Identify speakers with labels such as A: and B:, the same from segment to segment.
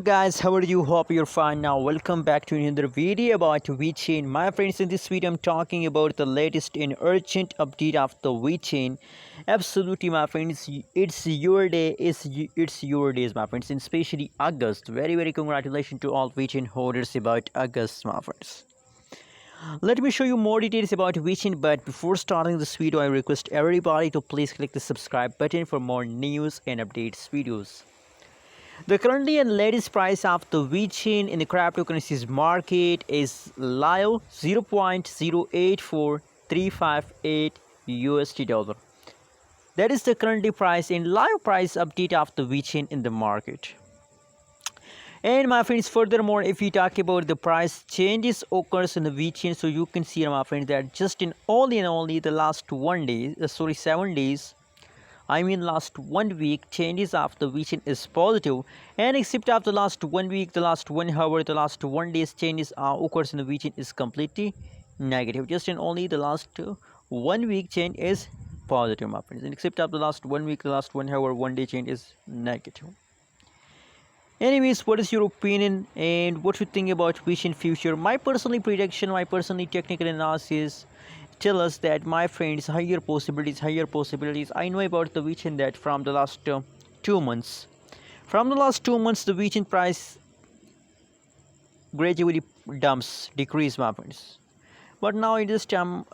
A: Guys, how are you? Hope you're fine. Now welcome back to another video about Vechain. My friends, in this video I'm talking about the latest and urgent update of the Vechain. Absolutely, my friends, it's your day. It's your days, my friends, and especially August. Very congratulations to all Vechain holders about August, my friends. Let me show you more details about Vechain, but before starting this video I request everybody to please click the subscribe button for more news and updates videos. The currently and latest price of the Vechain in the cryptocurrencies market is live 0.084358 USD dollar. That is the currently price in live price update of the Vechain in the market. And my friends, furthermore, if you talk about the price changes occurs in the Vechain, so you can see, my friends, that just in only the last 7 days, last 1 week, changes of the Vechain is positive, and except of the last 1 week, the last 1 hour, the last 1 day's changes occurs in the Vechain is completely negative. Just in only the last 1 week change is positive, my friends, and except of the last 1 week, the last 1 hour, 1 day change is negative. Anyways, what is your opinion and what you think about Vechain future? My personal prediction, my personal technical analysis tell us that, my friends, higher possibilities. I know about the Vechain that from the last 2 months, the Vechain price gradually decrease, my friends. But now in this time,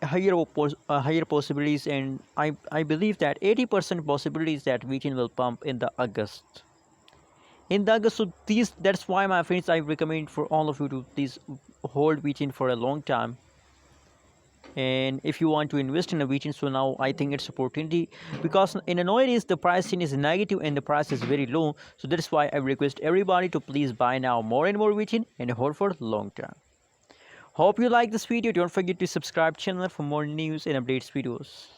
A: higher possibilities, and I believe that 80% possibilities that Vechain will pump in the August. So that's why, my friends, I recommend for all of you to please hold Vechain for a long time. And if you want to invest in a Vechain, so now I think it's opportunity, because in a nowadays the pricing is negative and the price is very low. So that's why I request everybody to please buy now more and more Vechain and hold for long term. Hope you like this video. Don't forget to subscribe channel for more news and updates videos.